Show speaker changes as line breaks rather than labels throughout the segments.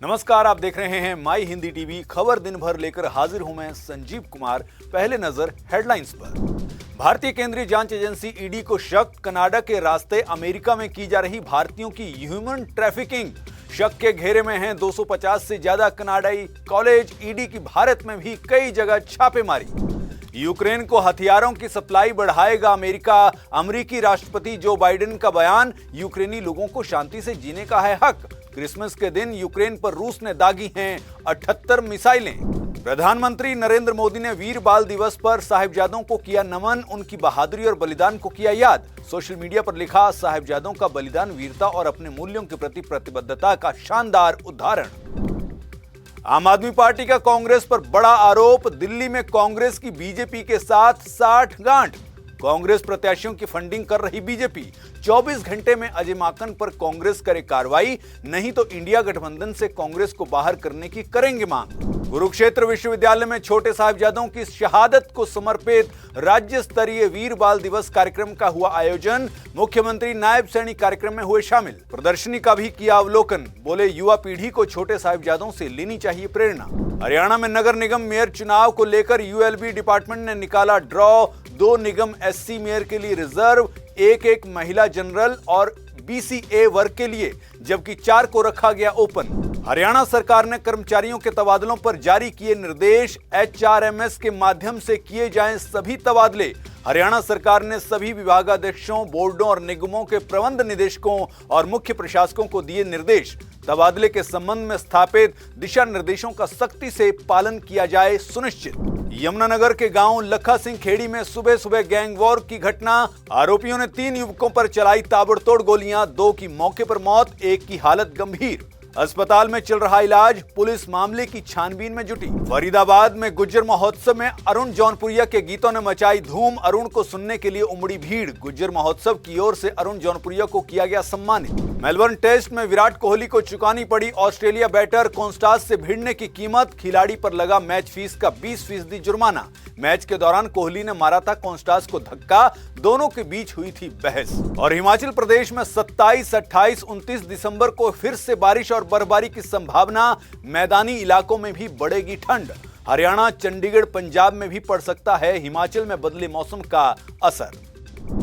नमस्कार, आप देख रहे हैं माई हिंदी टीवी। खबर दिन भर लेकर हाजिर हूं मैं संजीव कुमार। पहले नजर हेडलाइंस पर। भारतीय केंद्रीय जांच एजेंसी ईडी को शक, कनाडा के रास्ते अमेरिका में की जा रही भारतीयों की ह्यूमन ट्रैफिकिंग। शक के घेरे में हैं 250 से ज्यादा कनाडाई कॉलेज। ईडी की भारत में भी कई जगह छापेमारी। यूक्रेन को हथियारों की सप्लाई बढ़ाएगा अमेरिका। अमेरिकी राष्ट्रपति जो बाइडेन का बयान, यूक्रेनी लोगों को शांति से जीने का है हक। क्रिसमस के दिन यूक्रेन पर रूस ने दागी हैं 78 मिसाइलें। प्रधानमंत्री नरेंद्र मोदी ने वीर बाल दिवस पर साहिबजादों को किया नमन, उनकी बहादुरी और बलिदान को किया याद। सोशल मीडिया पर लिखा, साहिबजादों का बलिदान वीरता और अपने मूल्यों के प्रति प्रतिबद्धता का शानदार उदाहरण। आम आदमी पार्टी का कांग्रेस पर बड़ा आरोप, दिल्ली में कांग्रेस की बीजेपी के साथ साठगांठ। कांग्रेस प्रत्याशियों की फंडिंग कर रही बीजेपी। 24 घंटे में अजय माकन पर कांग्रेस करे कार्रवाई, नहीं तो इंडिया गठबंधन से कांग्रेस को बाहर करने की करेंगे मांग। कुरुक्षेत्र विश्वविद्यालय में छोटे साहिबजादों की शहादत को समर्पित राज्य स्तरीय वीर बाल दिवस कार्यक्रम का हुआ आयोजन। मुख्यमंत्री नायब सैनिक कार्यक्रम में हुए शामिल। प्रदर्शनी का भी किया अवलोकन। बोले, युवा पीढ़ी को छोटे साहिबजादों से लेनी चाहिए प्रेरणा। हरियाणा में नगर निगम मेयर चुनाव को लेकर यूएलबी डिपार्टमेंट ने निकाला ड्रॉ। 2 निगम एससी मेयर के लिए रिजर्व, एक महिला जनरल और बीसीए वर्ग के लिए, जबकि 4 को रखा गया ओपन। हरियाणा सरकार ने कर्मचारियों के तबादलों पर जारी किए निर्देश। एचआरएमएस के माध्यम से किए जाएं सभी तबादले। हरियाणा सरकार ने सभी विभागाध्यक्षों, बोर्डों और निगमों के प्रबंध निदेशकों और मुख्य प्रशासकों को दिए निर्देश। तबादले के संबंध में स्थापित दिशा निर्देशों का सख्ती से पालन किया जाए सुनिश्चित। यमुनानगर के गांव लखा सिंह खेड़ी में सुबह सुबह गैंग वॉर की घटना। आरोपियों ने 3 युवकों पर चलाई ताबड़तोड़ गोलियां। 2 की मौके पर मौत, 1 की हालत गंभीर। अस्पताल में चल रहा इलाज। पुलिस मामले की छानबीन में जुटी। फरीदाबाद में गुज्जर महोत्सव में अरुण जौनपुरिया के गीतों ने मचाई धूम। अरुण को सुनने के लिए उमड़ी भीड़। गुज्जर महोत्सव की ओर से अरुण जौनपुरिया को किया गया सम्मानित। मेलबर्न टेस्ट में विराट कोहली को चुकानी पड़ी ऑस्ट्रेलिया बैटर कोंस्टास से भिड़ने की कीमत। खिलाड़ी पर लगा मैच फीस का 20% जुर्माना। मैच के दौरान कोहली ने मारा था कोंस्टास को धक्का। दोनों के बीच हुई थी बहस। और हिमाचल प्रदेश में 27, 28, 29 दिसंबर को फिर से बारिश और बर्फबारी की संभावना। मैदानी इलाकों में भी बढ़ेगी ठंड। हरियाणा, चंडीगढ़, पंजाब में भी पड़ सकता है हिमाचल में बदले मौसम का असर।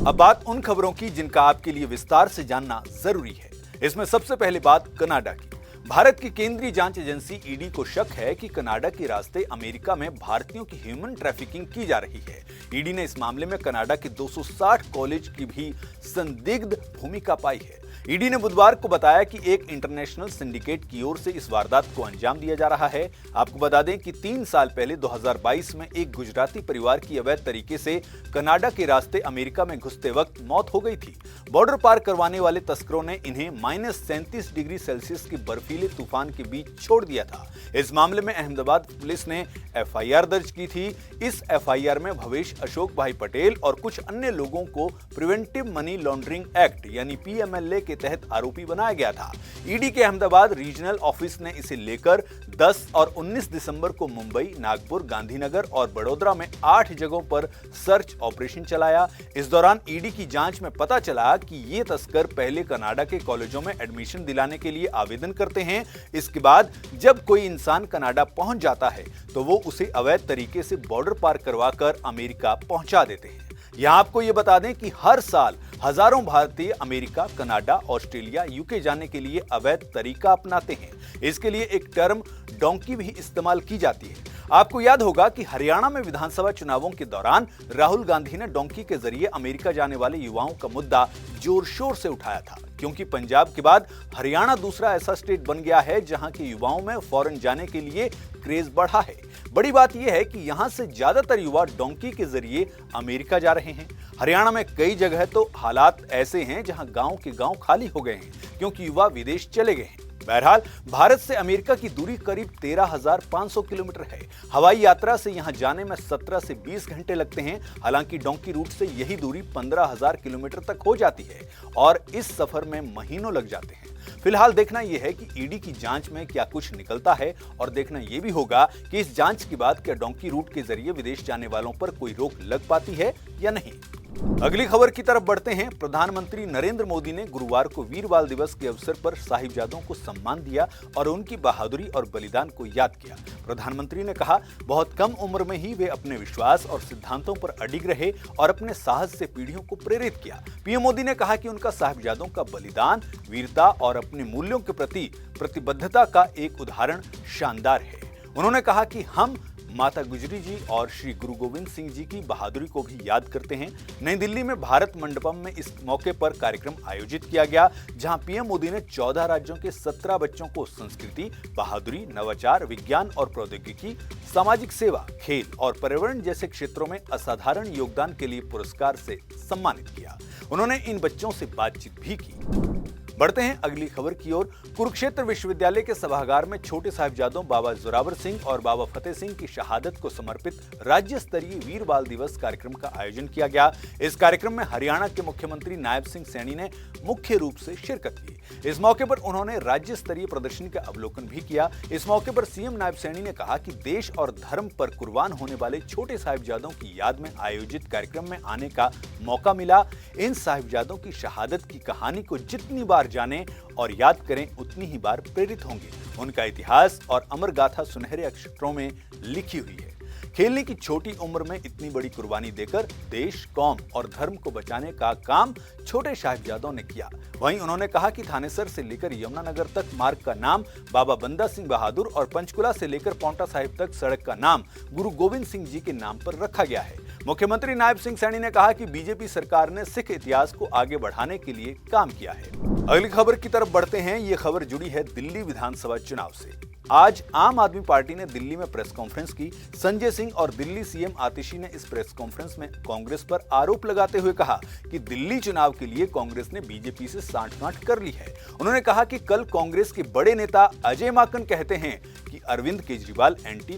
अब बात उन खबरों की जिनका आपके लिए विस्तार से जानना जरूरी है। इसमें सबसे पहले बात कनाडा की। भारत की केंद्रीय जांच एजेंसी ईडी को शक है कि कनाडा के रास्ते अमेरिका में भारतीयों की ह्यूमन ट्रैफिकिंग की जा रही है। ईडी ने इस मामले में कनाडा के 260 कॉलेज की भी संदिग्ध भूमिका पाई है। ईडी ने बुधवार को बताया कि एक इंटरनेशनल सिंडिकेट की ओर से इस वारदात को अंजाम दिया जा रहा है। आपको बता दें कि 3 साल पहले 2022 में एक गुजराती परिवार की अवैध तरीके से कनाडा के रास्ते अमेरिका में घुसते वक्त मौत हो गई थी। बॉर्डर पार करवाने वाले तस्करों ने इन्हें -37 डिग्री सेल्सियस की बर्फीले तूफान के बीच छोड़ दिया था। इस मामले में अहमदाबाद पुलिस ने एफआईआर दर्ज की थी। इस एफआईआर में भवेश अशोक भाई पटेल और कुछ अन्य लोगों को प्रिवेंटिव मनी लॉन्ड्रिंग एक्ट यानी पीएमएलए के तहत आरोपी बनाया गया था। ईडी के अहमदाबाद रीजनल ऑफिस ने इसे लेकर 10 और 19 दिसंबर को मुंबई, नागपुर, गांधीनगर और बड़ोदरा में 8 जगहों पर सर्च ऑपरेशन चलाया। इस दौरान ईडी की जांच में पता चला कि ये तस्कर पहले कनाडा के कॉलेजों में एडमिशन दिलाने के लिए आवेदन करते हैं। इसके बाद जब कोई इंसान कनाडा पहुंच जाता है तो वो उसे अवैध तरीके से बॉर्डर पार करवाकर अमेरिका पहुंचा देते हैं। यहां आपको ये बता दें कि हर साल हजारों भारतीय अमेरिका, कनाडा, ऑस्ट्रेलिया, यूके जाने के लिए अवैध तरीका अपनाते हैं। इसके लिए एक टर्म डोंकी भी इस्तेमाल की जाती है। आपको याद होगा कि हरियाणा में विधानसभा चुनावों के दौरान राहुल गांधी ने डोंकी के जरिए अमेरिका जाने वाले युवाओं का मुद्दा जोर शोर से उठाया था, क्योंकि पंजाब के बाद हरियाणा दूसरा ऐसा स्टेट बन गया है जहां के युवाओं में फॉरेन जाने के लिए क्रेज बढ़ा है। बड़ी बात यह है कि यहां से ज्यादातर युवा डोंकी के जरिए अमेरिका जा रहे हैं। हरियाणा में कई जगह तो हालात ऐसे हैं जहां गांव के गांव खाली हो गए हैं, क्योंकि युवा विदेश चले गए हैं। बहरहाल, भारत से अमेरिका की दूरी करीब 13,500 किलोमीटर है। हवाई यात्रा से यहां जाने में 17 से 20 घंटे लगते हैं। हालांकि डोंकी रूट से यही दूरी 15,000 किलोमीटर तक हो जाती है और इस सफर में महीनों लग जाते हैं। फिलहाल देखना यह है कि ईडी की जांच में क्या कुछ निकलता है, और देखना यह भी होगा कि इस जांच के बाद क्या डोंकी रूट के जरिए विदेश जाने वालों पर कोई रोक लग पाती है या नहीं। अगली खबर की तरफ बढ़ते हैं। प्रधानमंत्री नरेंद्र मोदी ने गुरुवार को वीर बाल दिवस के अवसर पर साहिबजादों को सम्मान दिया और उनकी बहादुरी और बलिदान को याद किया। प्रधानमंत्री ने कहा, बहुत कम उम्र में ही वे अपने विश्वास और सिद्धांतों पर अडिग रहे और अपने साहस से पीढ़ियों को प्रेरित किया। पीएम मोदी ने कहा कि उनका साहिबजादों का बलिदान, वीरता और अपने मूल्यों के प्रति प्रतिबद्धता का एक उदाहरण शानदार है। उन्होंने कहा कि हम माता गुजरी जी और श्री गुरु गोविंद सिंह जी की बहादुरी को भी याद करते हैं। नई दिल्ली में भारत मंडपम में इस मौके पर कार्यक्रम आयोजित किया गया, जहां पीएम मोदी ने 14 राज्यों के 17 बच्चों को संस्कृति, बहादुरी, नवाचार, विज्ञान और प्रौद्योगिकी, सामाजिक सेवा, खेल और पर्यावरण जैसे क्षेत्रों में असाधारण योगदान के लिए पुरस्कार से सम्मानित किया। उन्होंने इन बच्चों से बातचीत भी की। बढ़ते हैं अगली खबर की ओर। कुरुक्षेत्र विश्वविद्यालय के सभागार में छोटे साहिबजादों बाबा जोरावर सिंह और बाबा फतेह सिंह की शहादत को समर्पित राज्य स्तरीय वीर बाल दिवस कार्यक्रम का आयोजन किया गया। इस कार्यक्रम में हरियाणा के मुख्यमंत्री नायब सिंह सैनी ने मुख्य रूप से शिरकत की। इस मौके पर उन्होंने राज्य स्तरीय प्रदर्शनी का अवलोकन भी किया। इस मौके पर सीएम नायब सैनी ने कहा कि देश और धर्म पर कुर्बान होने वाले छोटे साहिबजादों की याद में आयोजित कार्यक्रम में आने का मौका मिला। इन साहिबजादों की शहादत की कहानी को जितनी बार जानें और याद करें, उतनी ही बार प्रेरित होंगे। उनका इतिहास और अमर गाथा सुनहरे अक्षरों में लिखी हुई है। खेलने की छोटी उम्र में इतनी बड़ी कुर्बानी देकर देश, कौम और धर्म को बचाने का काम छोटे साहिबजादों ने किया। वहीं उन्होंने कहा कि थानेसर से लेकर यमुनानगर तक मार्ग का नाम बाबा बंदा सिंह बहादुर और पंचकुला से लेकर पांवटा साहिब तक सड़क का नाम गुरु गोविंद सिंह जी के नाम पर रखा गया है। मुख्यमंत्री नायब सिंह सैनी ने कहा कि बीजेपी सरकार ने सिख इतिहास को आगे बढ़ाने के लिए काम किया है। अगली खबर की तरफ बढ़ते हैं। ये खबर जुड़ी है दिल्ली विधानसभा चुनाव से। आज आम आदमी पार्टी ने दिल्ली में प्रेस कॉन्फ्रेंस की। संजय सिंह और दिल्ली सीएम आतिशी ने इस प्रेस कॉन्फ्रेंस में कांग्रेस पर आरोप लगाते हुए कहा कि दिल्ली चुनाव के लिए कांग्रेस ने बीजेपी से सांठगांठ कर ली है। उन्होंने कहा कि कल कांग्रेस के बड़े नेता अजय माकन कहते हैं कि अरविंद केजरीवाल एंटी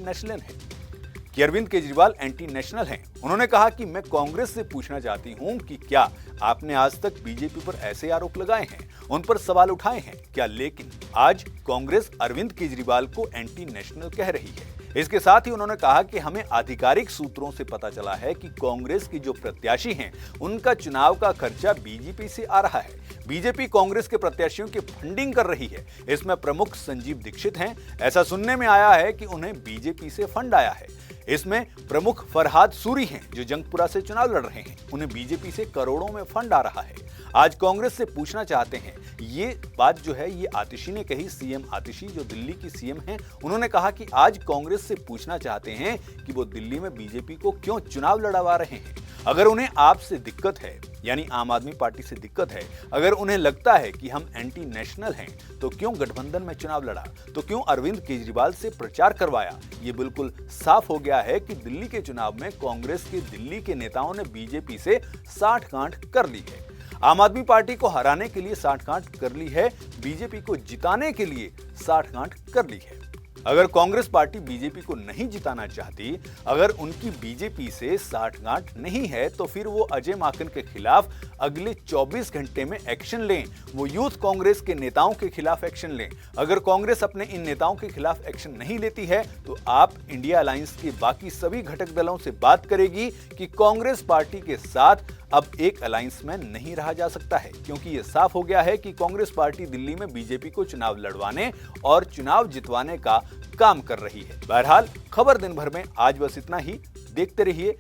नेशनल हैं। उन्होंने कहा कि मैं कांग्रेस से पूछना चाहती हूं कि क्या आपने आज तक बीजेपी पर ऐसे आरोप लगाए हैं, उन पर सवाल उठाए हैं क्या? लेकिन आज कांग्रेस अरविंद केजरीवाल को एंटी नेशनल कह रही है। इसके साथ ही उन्होंने कहा कि हमें आधिकारिक सूत्रों से पता चला है कि कांग्रेस की जो प्रत्याशी हैं, उनका चुनाव का खर्चा बीजेपी से आ रहा है। बीजेपी कांग्रेस के प्रत्याशियों की फंडिंग कर रही है। इसमें प्रमुख संजीव दीक्षित हैं। ऐसा सुनने में आया है कि उन्हें बीजेपी से फंड आया है। इसमें प्रमुख फरहाद सूरी हैं, जो जंगपुरा से चुनाव लड़ रहे हैं। उन्हें बीजेपी से करोड़ों में फंड आ रहा है। आज कांग्रेस से पूछना चाहते हैं। ये बात जो है, ये आतिशी ने कही। सीएम आतिशी जो दिल्ली की सीएम हैं, उन्होंने कहा कि आज कांग्रेस से पूछना चाहते हैं कि वो दिल्ली में बीजेपी को क्यों चुनाव लड़वा रहे हैं। अगर उन्हें आपसे दिक्कत है, यानी आम आदमी पार्टी से दिक्कत है, अगर उन्हें लगता है कि हम एंटी नेशनल हैं, तो क्यों गठबंधन में चुनाव लड़ा, तो क्यों अरविंद केजरीवाल से प्रचार करवाया? ये बिल्कुल साफ हो गया है कि दिल्ली के चुनाव में कांग्रेस के दिल्ली के नेताओं ने बीजेपी से सांठगांठ कर ली है। आम आदमी पार्टी को हराने के लिए सांठगांठ कर ली है, बीजेपी को जिताने के लिए सांठगांठ कर ली है। अगर कांग्रेस पार्टी बीजेपी को नहीं जिताना चाहती, अगर उनकी बीजेपी से सांठगांठ नहीं है, तो फिर वो अजय माकन के खिलाफ अगले 24 घंटे में एक्शन लें। वो यूथ कांग्रेस के नेताओं के खिलाफ एक्शन लें। अगर कांग्रेस अपने इन नेताओं के खिलाफ एक्शन नहीं लेती है, तो आप इंडिया अलायंस के बाकी सभी घटक दलों से बात करेगी कि कांग्रेस पार्टी के साथ अब एक अलायंस में नहीं रहा जा सकता है, क्योंकि ये साफ हो गया है कि कांग्रेस पार्टी दिल्ली में बीजेपी को चुनाव लड़वाने और चुनाव जितवाने का काम कर रही है। बहरहाल खबर दिन भर में आज बस इतना ही। देखते रहिए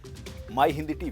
माई हिंदी टीवी।